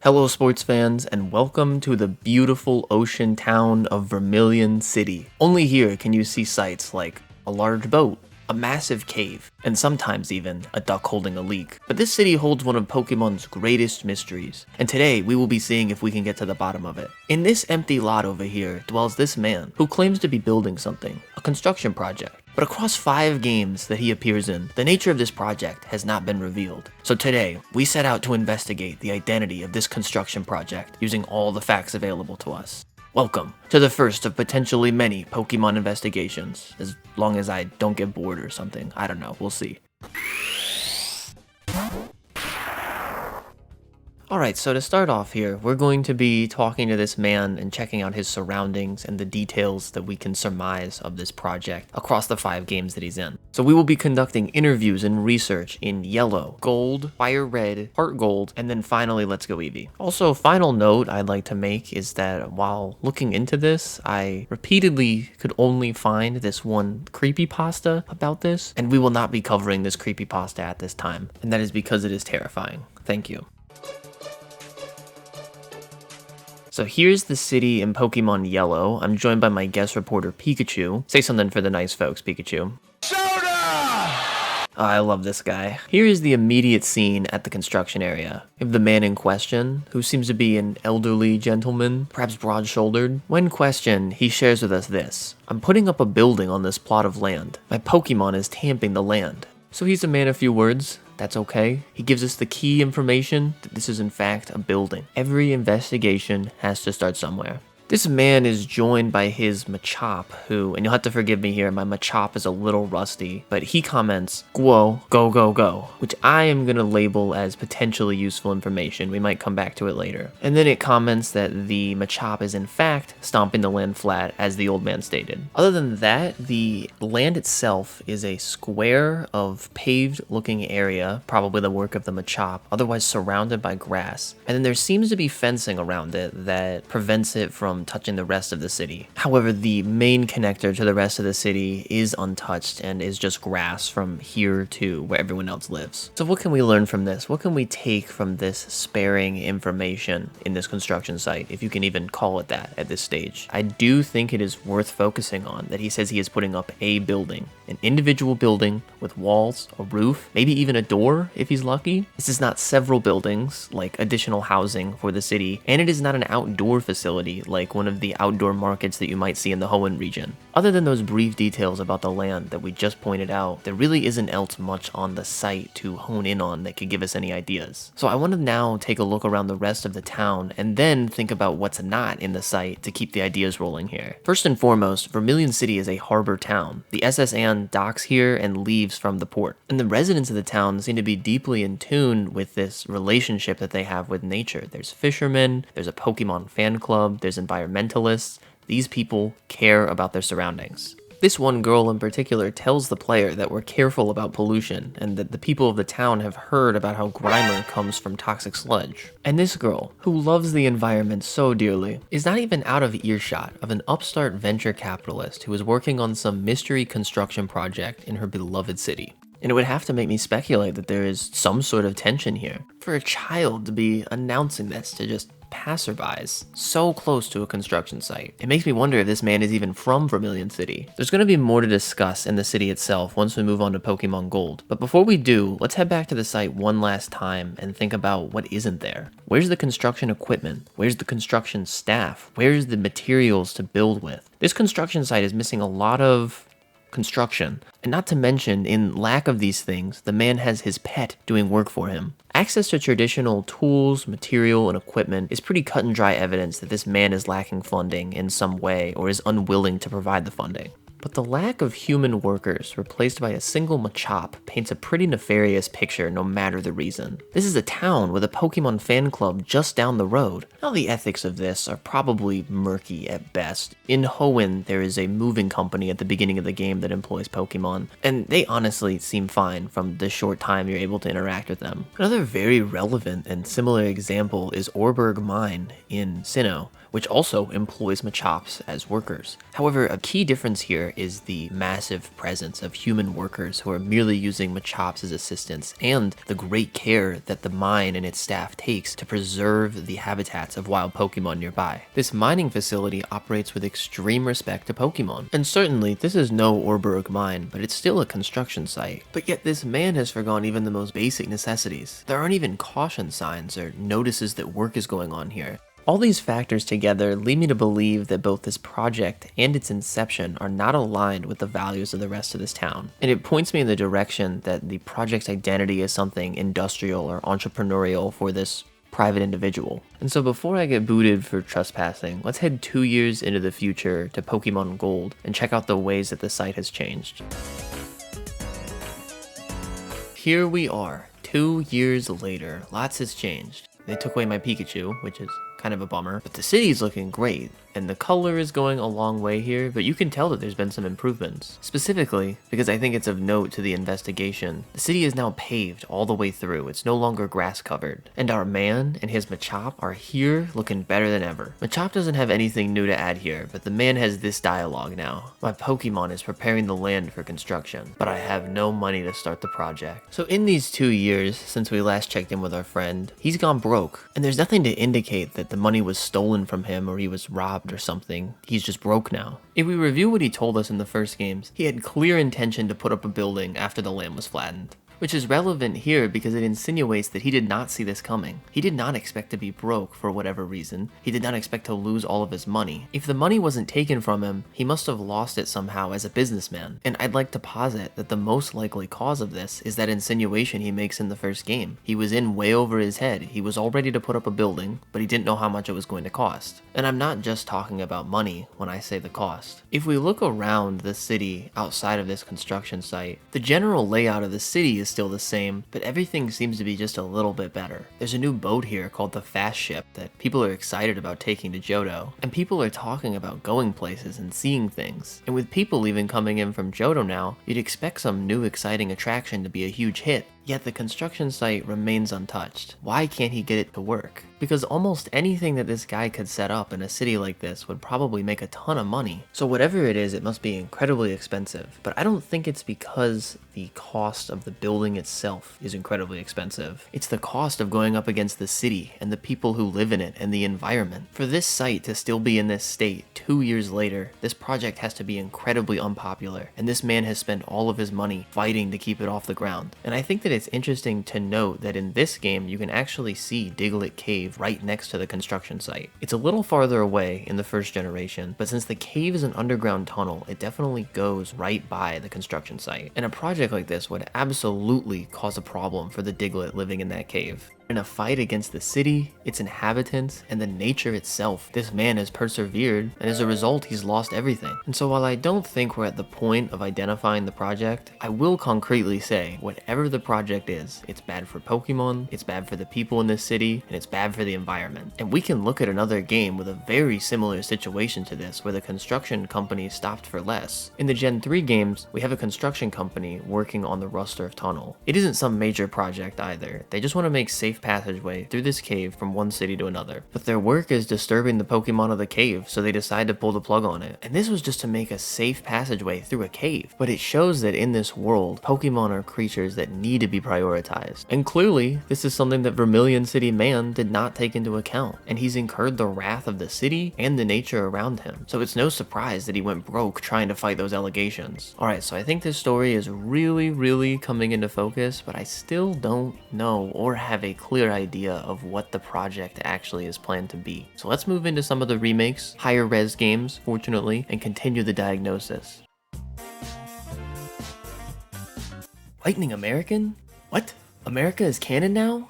Hello sports fans and welcome to the beautiful ocean town of Vermilion City. Only here can you see sights like a large boat, a massive cave, and sometimes even a duck holding a leak. But this city holds one of Pokemon's greatest mysteries, and today we will be seeing if we can get to the bottom of it. In this empty lot over here dwells this man who claims to be building something, a construction project. But across 5 games that he appears in, the nature of this project has not been revealed. So today, we set out to investigate the identity of this construction project using all the facts available to us. Welcome to the first of potentially many Pokemon investigations, as long as I don't get bored or something. I don't know, we'll see. Alright, so to start off here, we're going to be talking to this man and checking out his surroundings and the details that we can surmise of this project across the 5 games that he's in. So we will be conducting interviews and research in Yellow, Gold, FireRed, HeartGold, and then finally Let's Go Eevee. Also, a final note I'd like to make is that while looking into this, I repeatedly could only find this one creepypasta about this, and we will not be covering this creepypasta at this time, and that is because it is terrifying. Thank you. So here's the city in Pokemon Yellow. I'm joined by my guest reporter, Pikachu. Say something for the nice folks, Pikachu. Soda! Oh, I love this guy. Here is the immediate scene at the construction area. We have the man in question, who seems to be an elderly gentleman, perhaps broad-shouldered. When questioned, he shares with us this. I'm putting up a building on this plot of land. My Pokemon is tamping the land. So he's a man of few words. That's okay. He gives us the key information that this is in fact a building. Every investigation has to start somewhere. This man is joined by his Machop, who, and you'll have to forgive me here, my Machop is a little rusty, but he comments, "Guo, go, go, go," which I am going to label as potentially useful information. We might come back to it later. And then it comments that the Machop is in fact stomping the land flat, as the old man stated. Other than that, the land itself is a square of paved-looking area, probably the work of the Machop, otherwise surrounded by grass. And then there seems to be fencing around it that prevents it from touching the rest of the city. However, the main connector to the rest of the city is untouched and is just grass from here to where everyone else lives. So what can we learn from this? What can we take from this sparing information in this construction site, if you can even call it that at this stage? I do think it is worth focusing on that he says he is putting up a building, an individual building with walls, a roof, maybe even a door if he's lucky. This is not several buildings like additional housing for the city, and it is not an outdoor facility like one of the outdoor markets that you might see in the Hoenn region. Other than those brief details about the land that we just pointed out, there really isn't else much on the site to hone in on that could give us any ideas. So I want to now take a look around the rest of the town and then think about what's not in the site to keep the ideas rolling here. First and foremost, Vermilion City is a harbor town. The SS Anne docks here and leaves from the port. And the residents of the town seem to be deeply in tune with this relationship that they have with nature. There's fishermen, there's a Pokemon fan club, there's environmentalists. These people care about their surroundings. This one girl in particular tells the player that we're careful about pollution and that the people of the town have heard about how Grimer comes from toxic sludge. And this girl, who loves the environment so dearly, is not even out of earshot of an upstart venture capitalist who is working on some mystery construction project in her beloved city. And it would have to make me speculate that there is some sort of tension here. For a child to be announcing this to just passerbys so close to a construction site. It makes me wonder if this man is even from Vermilion City. There's going to be more to discuss in the city itself once we move on to Pokemon Gold. But before we do, let's head back to the site one last time and think about what isn't there. Where's the construction equipment? Where's the construction staff? Where's the materials to build with? This construction site is missing a lot of construction. And not to mention, in lack of these things, the man has his pet doing work for him. Access to traditional tools, material, and equipment is pretty cut and dry evidence that this man is lacking funding in some way or is unwilling to provide the funding. But the lack of human workers replaced by a single Machop paints a pretty nefarious picture no matter the reason. This is a town with a Pokemon fan club just down the road. Now the ethics of this are probably murky at best. In Hoenn, there is a moving company at the beginning of the game that employs Pokemon, and they honestly seem fine from the short time you're able to interact with them. Another very relevant and similar example is Orberg Mine in Sinnoh, which also employs Machops as workers. However, a key difference here is the massive presence of human workers who are merely using Machops as assistants, and the great care that the mine and its staff takes to preserve the habitats of wild Pokemon nearby. This mining facility operates with extreme respect to Pokemon, and certainly this is no Orberg mine, but it's still a construction site. But yet this man has forgone even the most basic necessities. There aren't even caution signs or notices that work is going on here. All these factors together lead me to believe that both this project and its inception are not aligned with the values of the rest of this town. And it points me in the direction that the project's identity is something industrial or entrepreneurial for this private individual. And so before I get booted for trespassing, let's head 2 years into the future to Pokemon Gold and check out the ways that the site has changed. Here we are, 2 years later. Lots has changed. They took away my Pikachu, which is kind of a bummer, but the city's looking great, and the color is going a long way here, but you can tell that there's been some improvements. Specifically, because I think it's of note to the investigation, the city is now paved all the way through. It's no longer grass covered. And our man and his Machop are here looking better than ever. Machop doesn't have anything new to add here, but the man has this dialogue now. My Pokemon is preparing the land for construction, but I have no money to start the project. So in these 2 years, since we last checked in with our friend, he's gone broke, and there's nothing to indicate that the money was stolen from him or he was robbed or something. He's just broke now. If we review what he told us in the first games, he had clear intention to put up a building after the land was flattened. Which is relevant here because it insinuates that he did not see this coming. He did not expect to be broke for whatever reason. He did not expect to lose all of his money. If the money wasn't taken from him, he must have lost it somehow as a businessman. And I'd like to posit that the most likely cause of this is that insinuation he makes in the first game. He was in way over his head. He was all ready to put up a building, but he didn't know how much it was going to cost. And I'm not just talking about money when I say the cost. If we look around the city outside of this construction site, the general layout of the city is still the same, but everything seems to be just a little bit better. There's a new boat here called the Fast Ship that people are excited about taking to Johto, and people are talking about going places and seeing things. And with people even coming in from Johto now, you'd expect some new exciting attraction to be a huge hit. Yet the construction site remains untouched. Why can't he get it to work? Because almost anything that this guy could set up in a city like this would probably make a ton of money. So whatever it is, it must be incredibly expensive. But I don't think it's because the cost of the building itself is incredibly expensive. It's the cost of going up against the city and the people who live in it and the environment. For this site to still be in this state 2 years later, this project has to be incredibly unpopular. And this man has spent all of his money fighting to keep it off the ground. And I think that it's interesting to note that in this game you can actually see Diglett Cave right next to the construction site. It's a little farther away in the first generation, but since the cave is an underground tunnel, it definitely goes right by the construction site. And a project like this would absolutely cause a problem for the Diglett living in that cave. In a fight against the city, its inhabitants, and the nature itself, this man has persevered, and as a result he's lost everything. And so while I don't think we're at the point of identifying the project, I will concretely say whatever the project is, it's bad for Pokemon, it's bad for the people in this city, and it's bad for the environment. And we can look at another game with a very similar situation to this, where the construction company stopped for less. In the Gen 3 games, we have a construction company working on the Rusturf Tunnel. It isn't some major project either. They just want to make safe passageway through this cave from one city to another. But their work is disturbing the Pokemon of the cave, so they decide to pull the plug on it. And this was just to make a safe passageway through a cave. But it shows that in this world, Pokemon are creatures that need to be prioritized. And clearly, this is something that Vermilion City man did not take into account. And he's incurred the wrath of the city and the nature around him. So it's no surprise that he went broke trying to fight those allegations. Alright, so I think this story is really coming into focus, but I still don't know or have a clear idea of what the project actually is planned to be. So let's move into some of the remakes, higher res games, fortunately, and continue the diagnosis. Lightning American? What? America is canon now?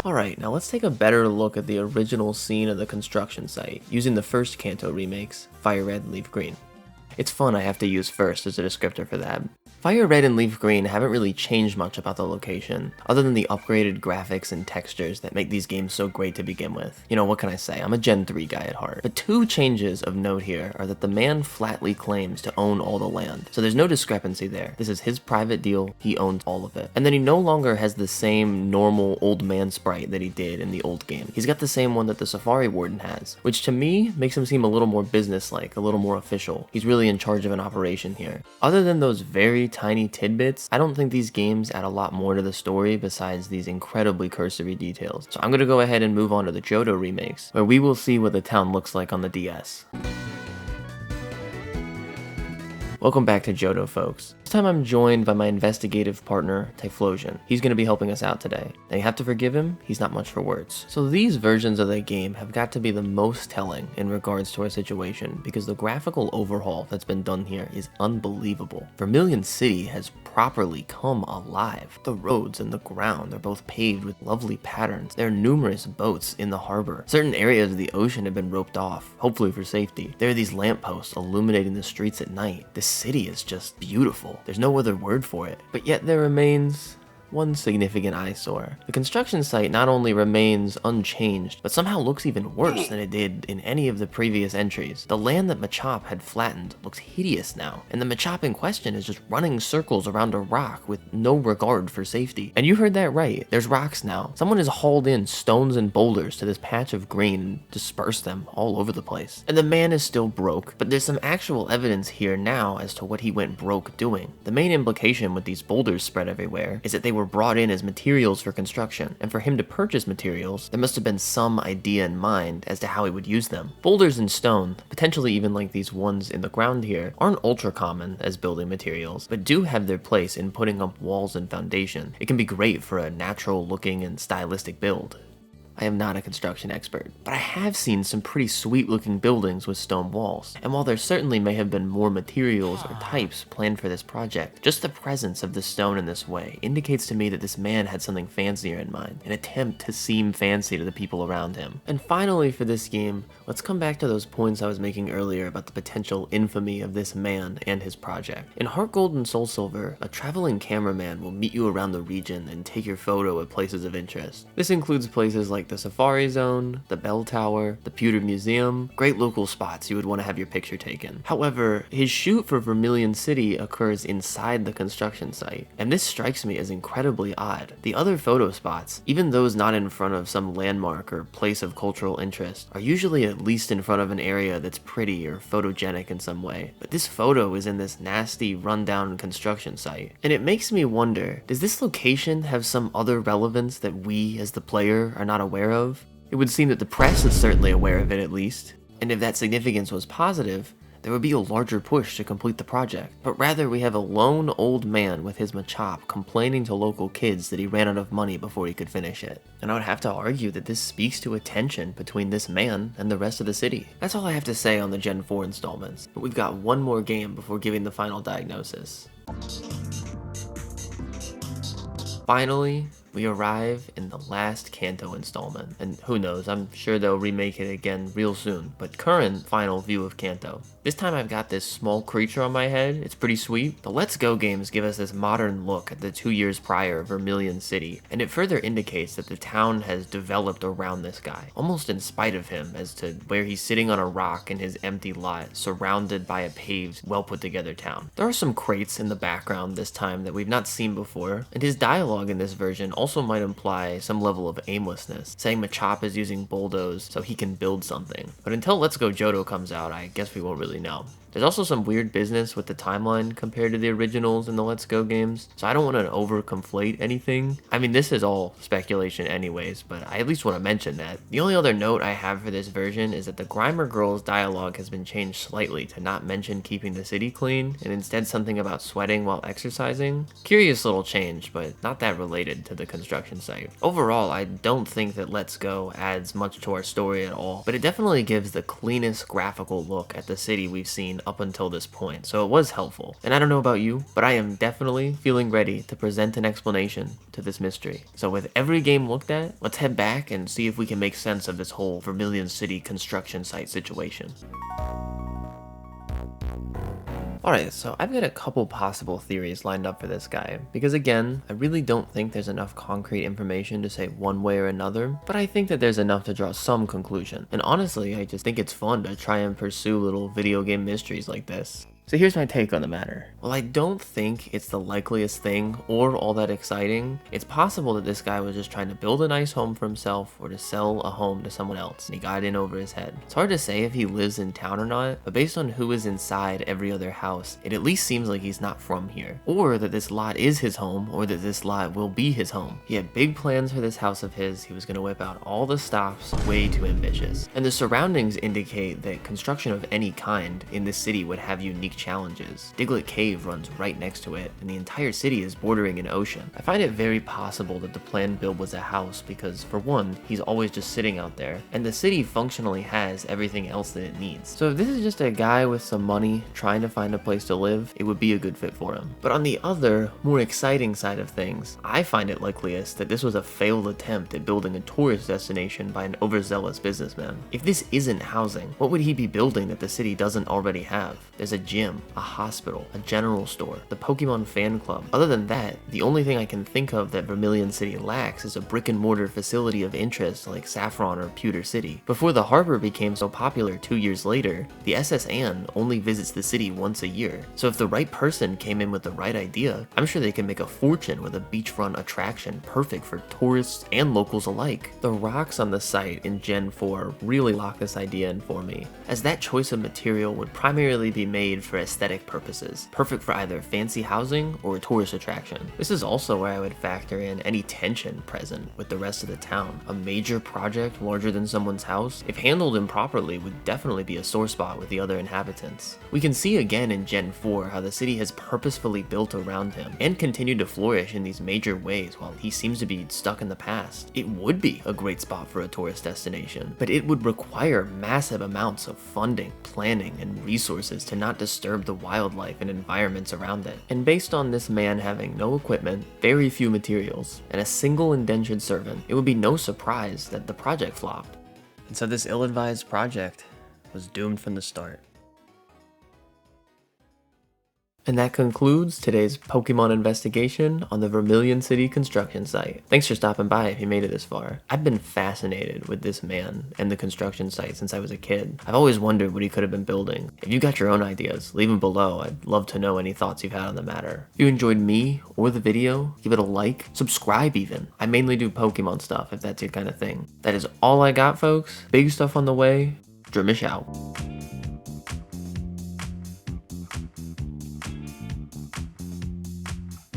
Alright, now let's take a better look at the original scene of the construction site, using the first Kanto remakes, FireRed, LeafGreen. It's fun I have to use first as a descriptor for that. FireRed and LeafGreen haven't really changed much about the location, other than the upgraded graphics and textures that make these games so great to begin with. You know, what can I say, I'm a Gen 3 guy at heart. But two changes of note here are that the man flatly claims to own all the land, so there's no discrepancy there. This is his private deal, he owns all of it. And then he no longer has the same normal old man sprite that he did in the old game. He's got the same one that the Safari Warden has, which to me makes him seem a little more businesslike, a little more official. He's really in charge of an operation here. Other than those very tiny tidbits, I don't think these games add a lot more to the story besides these incredibly cursory details. So I'm gonna go ahead and move on to the Johto remakes, where we will see what the town looks like on the DS. Welcome back to Johto, folks. This time I'm joined by my investigative partner, Typhlosion. He's going to be helping us out today. Now you have to forgive him, he's not much for words. So these versions of the game have got to be the most telling in regards to our situation, because the graphical overhaul that's been done here is unbelievable. Vermilion City has properly come alive. The roads and the ground are both paved with lovely patterns. There are numerous boats in the harbor. Certain areas of the ocean have been roped off, hopefully for safety. There are these lampposts illuminating the streets at night. The city is just beautiful. There's no other word for it. But yet there remains one significant eyesore. The construction site not only remains unchanged, but somehow looks even worse than it did in any of the previous entries. The land that Machop had flattened looks hideous now, and the Machop in question is just running circles around a rock with no regard for safety. And you heard that right, there's rocks now. Someone has hauled in stones and boulders to this patch of green and dispersed them all over the place. And the man is still broke, but there's some actual evidence here now as to what he went broke doing. The main implication with these boulders spread everywhere is that they were brought in as materials for construction, and for him to purchase materials, there must have been some idea in mind as to how he would use them. Boulders and stone, potentially even like these ones in the ground here, aren't ultra common as building materials, but do have their place in putting up walls and foundation. It can be great for a natural looking and stylistic build. I am not a construction expert, but I have seen some pretty sweet looking buildings with stone walls, and while there certainly may have been more materials or types planned for this project, just the presence of the stone in this way indicates to me that this man had something fancier in mind, an attempt to seem fancy to the people around him. And finally for this game, let's come back to those points I was making earlier about the potential infamy of this man and his project. In HeartGold and Soul Silver, a traveling cameraman will meet you around the region and take your photo at places of interest. This includes places like the Safari Zone, the Bell Tower, the Pewter Museum, great local spots you would want to have your picture taken. However, his shoot for Vermilion City occurs inside the construction site, and this strikes me as incredibly odd. The other photo spots, even those not in front of some landmark or place of cultural interest, are usually at least in front of an area that's pretty or photogenic in some way. But this photo is in this nasty, rundown construction site, and it makes me wonder, does this location have some other relevance that we as the player are not aware of? It would seem that the press is certainly aware of it at least, and if that significance was positive, there would be a larger push to complete the project. But rather we have a lone old man with his Machop complaining to local kids that he ran out of money before he could finish it. And I would have to argue that this speaks to a tension between this man and the rest of the city. That's all I have to say on the Gen 4 installments, but we've got one more game before giving the final diagnosis. Finally, we arrive in the last Kanto installment, and who knows, I'm sure they'll remake it again real soon, but current final view of Kanto. This time I've got this small creature on my head, it's pretty sweet. The Let's Go games give us this modern look at the 2 years prior Vermilion City, and it further indicates that the town has developed around this guy, almost in spite of him, as to where he's sitting on a rock in his empty lot, surrounded by a paved, well put together town. There are some crates in the background this time that we've not seen before, and his dialogue in this version also might imply some level of aimlessness, saying Machop is using bulldoze so he can build something. But until Let's Go Johto comes out, I guess we won't really know. There's also some weird business with the timeline compared to the originals in the Let's Go games, so I don't want to over-conflate anything. I mean, this is all speculation anyways, but I at least want to mention that. The only other note I have for this version is that the Grimer girl's dialogue has been changed slightly to not mention keeping the city clean, and instead something about sweating while exercising. Curious little change, but not that related to the construction site. Overall, I don't think that Let's Go adds much to our story at all, but it definitely gives the cleanest graphical look at the city we've seen up until this point, so it was helpful. And I don't know about you, but I am definitely feeling ready to present an explanation to this mystery. So with every game looked at, let's head back and see if we can make sense of this whole Vermilion City construction site situation. Alright, so I've got a couple possible theories lined up for this guy, because again, I really don't think there's enough concrete information to say one way or another, but I think that there's enough to draw some conclusion. And honestly, I just think it's fun to try and pursue little video game mysteries like this. So here's my take on the matter. While I don't think it's the likeliest thing or all that exciting, it's possible that this guy was just trying to build a nice home for himself or to sell a home to someone else and he got in over his head. It's hard to say if he lives in town or not, but based on who is inside every other house, it at least seems like he's not from here. Or that this lot is his home, or that this lot will be his home. He had big plans for this house of his, he was going to whip out all the stops, way too ambitious. And the surroundings indicate that construction of any kind in this city would have unique challenges. Diglett Cave runs right next to it, and the entire city is bordering an ocean. I find it very possible that the planned build was a house because, for one, he's always just sitting out there, and the city functionally has everything else that it needs. So if this is just a guy with some money trying to find a place to live, it would be a good fit for him. But on the other, more exciting side of things, I find it likeliest that this was a failed attempt at building a tourist destination by an overzealous businessman. If this isn't housing, what would he be building that the city doesn't already have? There's a gym, a hospital, a general store, the Pokemon fan club. Other than that, the only thing I can think of that Vermilion City lacks is a brick and mortar facility of interest like Saffron or Pewter City. Before the harbor became so popular 2 years later, the SS Anne only visits the city once a year. So if the right person came in with the right idea, I'm sure they can make a fortune with a beachfront attraction perfect for tourists and locals alike. The rocks on the site in Gen 4 really lock this idea in for me, as that choice of material would primarily be made for aesthetic purposes, perfect for either fancy housing or a tourist attraction. This is also where I would factor in any tension present with the rest of the town. A major project larger than someone's house, if handled improperly, would definitely be a sore spot with the other inhabitants. We can see again in Gen 4 how the city has purposefully built around him and continued to flourish in these major ways while he seems to be stuck in the past. It would be a great spot for a tourist destination, but it would require massive amounts of funding, planning, and resources to not disturb the wildlife and environments around it. And based on this man having no equipment, very few materials, and a single indentured servant, it would be no surprise that the project flopped. And so this ill-advised project was doomed from the start. And that concludes today's Pokemon investigation on the Vermilion City Construction site. Thanks for stopping by if you made it this far. I've been fascinated with this man and the construction site since I was a kid. I've always wondered what he could have been building. If you got your own ideas, leave them below. I'd love to know any thoughts you've had on the matter. If you enjoyed me or the video, give it a like, subscribe even. I mainly do Pokemon stuff if that's your kind of thing. That is all I got, folks. Big stuff on the way. Droomish out.